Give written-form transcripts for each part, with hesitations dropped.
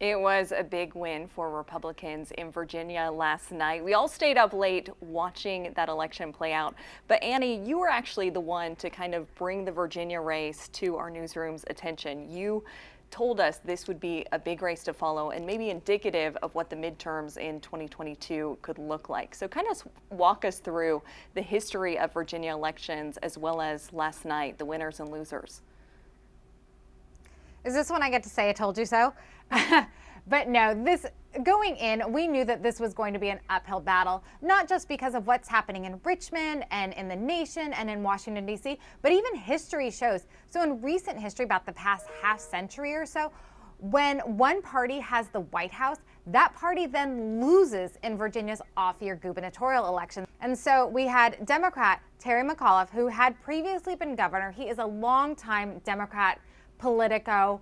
It was a big win for Republicans in Virginia last night. We all stayed up late watching that election play out. But Annie, you were actually the one to kind of bring the Virginia race to our newsroom's attention. You told us this would be a big race to follow and maybe indicative of what the midterms in 2022 could look like. So kind of walk us through the history of Virginia elections as well as last night, the winners and losers. Is this when I get to say I told you so? But no, going in, we knew that this was going to be an uphill battle, not just because of what's happening in Richmond and in the nation and in Washington, D.C., but even history shows. So in recent history, about the past half century or so, when one party has the White House, that party then loses in Virginia's off-year gubernatorial election. And so we had Democrat Terry McAuliffe, who had previously been governor. He is a longtime Democrat Politico,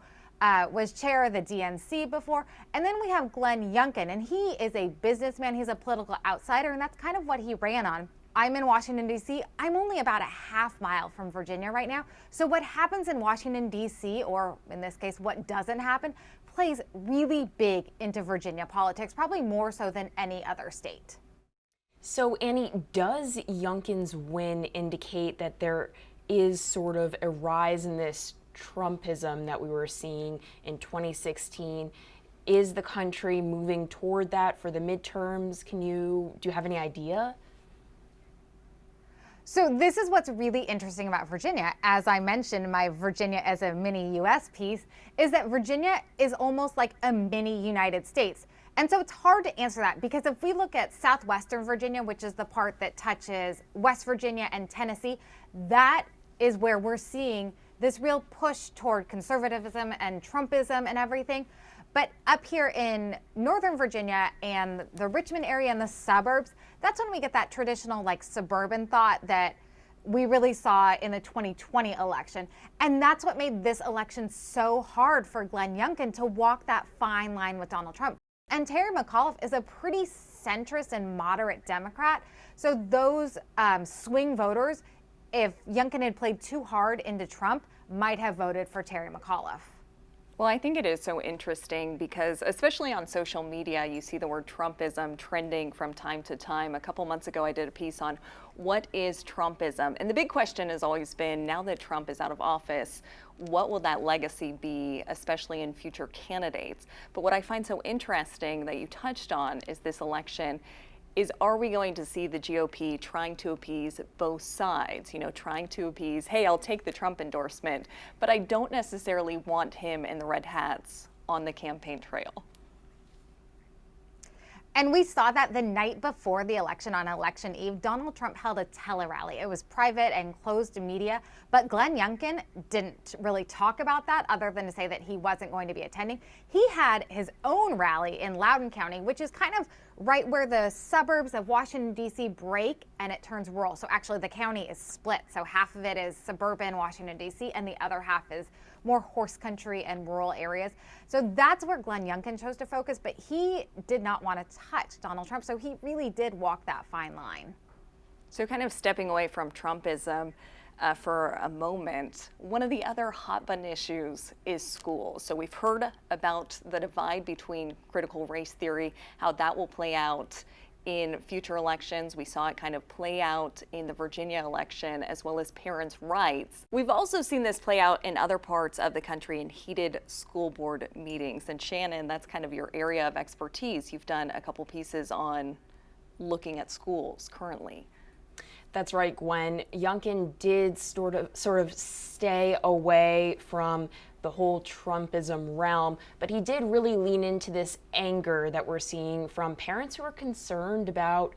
was chair of the DNC before. And then we have Glenn Youngkin, and he is a businessman. He's a political outsider, and that's kind of what he ran on. I'm in Washington, D.C. I'm only about a half mile from Virginia right now. So what happens in Washington, D.C., or in this case, what doesn't happen, plays really big into Virginia politics, probably more so than any other state. So, Annie, does Youngkin's win indicate that there is sort of a rise in this Trumpism that we were seeing in 2016? Is the country moving toward that for the midterms? Do you have any idea? So this is what's really interesting about Virginia. As I mentioned, my Virginia as a mini U.S. piece is that Virginia is almost like a mini United States. And so it's hard to answer that because if we look at southwestern Virginia, which is the part that touches West Virginia and Tennessee, that is where we're seeing this real push toward conservatism and Trumpism and everything. But up here in Northern Virginia and the Richmond area and the suburbs, that's when we get that traditional like suburban thought that we really saw in the 2020 election. And that's what made this election so hard for Glenn Youngkin to walk that fine line with Donald Trump. And Terry McAuliffe is a pretty centrist and moderate Democrat. So those swing voters, if Youngkin had played too hard into Trump, might have voted for Terry McAuliffe. Well, I think it is so interesting because especially on social media, you see the word Trumpism trending from time to time. A couple months ago, I did a piece on what is Trumpism. And the big question has always been, now that Trump is out of office, what will that legacy be, especially in future candidates? But what I find so interesting that you touched on is this election is, are we going to see the GOP trying to appease both sides, trying to appease, hey, I'll take the Trump endorsement, but I don't necessarily want him in the red hats on the campaign trail. And we saw that the night before the election, on election eve, Donald Trump held a tele-rally. It was private and closed to media, but Glenn Youngkin didn't really talk about that other than to say that he wasn't going to be attending. He had his own rally in Loudoun County, which is kind of right where the suburbs of Washington, D.C. break and it turns rural. So actually the county is split. So half of it is suburban Washington, D.C. and the other half is more horse country and rural areas. So that's where Glenn Youngkin chose to focus, but he did not want to touch Donald Trump. So he really did walk that fine line. So kind of stepping away from Trumpism for a moment, one of the other hot button issues is schools. So we've heard about the divide between critical race theory, how that will play out in future elections. We saw it kind of play out in the Virginia election, as well as parents' rights. We've also seen this play out in other parts of the country in heated school board meetings. And Shannon, that's kind of your area of expertise. You've done a couple pieces on looking at schools currently. That's right, Gwen. Youngkin did sort of stay away from the whole Trumpism realm, but he did really lean into this anger that we're seeing from parents who are concerned about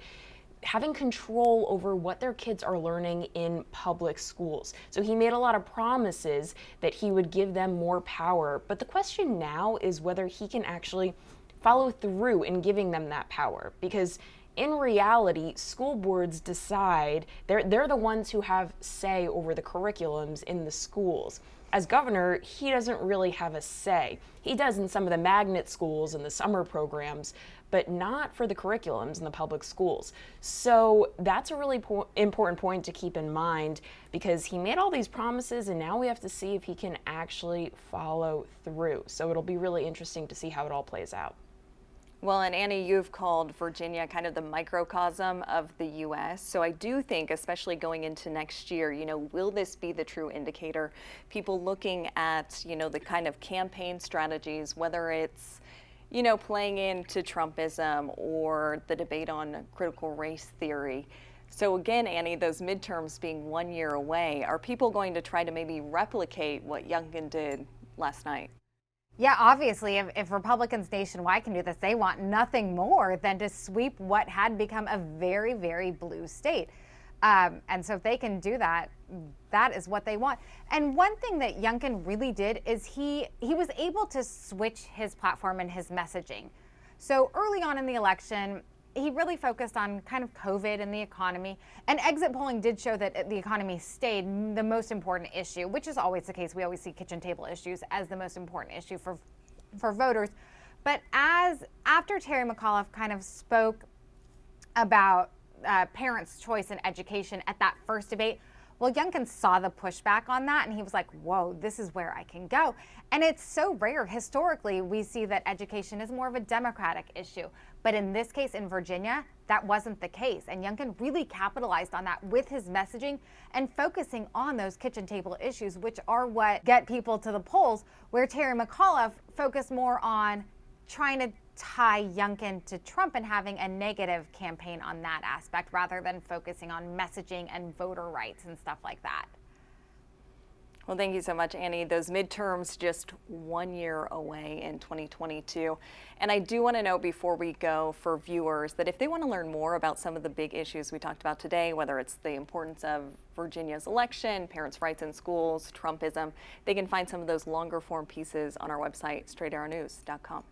having control over what their kids are learning in public schools. So he made a lot of promises that he would give them more power, but the question now is whether he can actually follow through in giving them that power, because in reality, school boards decide, they're the ones who have say over the curriculums in the schools. as governor, he doesn't really have a say. He does in some of the magnet schools and the summer programs, but not for the curriculums in the public schools. So that's a really important point to keep in mind, because he made all these promises and now we have to see if he can actually follow through. So it'll be really interesting to see how it all plays out. Well, and Annie, you've called Virginia kind of the microcosm of the U.S. So I do think, especially going into next year, will this be the true indicator? People looking at, the kind of campaign strategies, whether it's, playing into Trumpism or the debate on critical race theory. So again, Annie, those midterms being 1 year away, are people going to try to maybe replicate what Youngkin did last night? Yeah, obviously, if Republicans nationwide can do this, they want nothing more than to sweep what had become a very, very blue state. And so if they can do that, that is what they want. And one thing that Youngkin really did is he was able to switch his platform and his messaging. So early on in the election, he really focused on kind of COVID and the economy. And exit polling did show that the economy stayed the most important issue, which is always the case. We always see kitchen table issues as the most important issue for voters. But after Terry McAuliffe kind of spoke about parents' choice in education at that first debate, well, Youngkin saw the pushback on that and he was like, whoa, this is where I can go. And it's so rare. Historically, we see that education is more of a Democratic issue. But in this case, in Virginia, that wasn't the case. And Youngkin really capitalized on that with his messaging and focusing on those kitchen table issues, which are what get people to the polls, where Terry McAuliffe focused more on trying to tie Youngkin to Trump and having a negative campaign on that aspect rather than focusing on messaging and voter rights and stuff like that. Well, thank you so much, Annie. Those midterms just 1 year away in 2022. And I do want to note before we go for viewers that if they want to learn more about some of the big issues we talked about today, whether it's the importance of Virginia's election, parents' rights in schools, Trumpism, they can find some of those longer form pieces on our website, straightarrownews.com.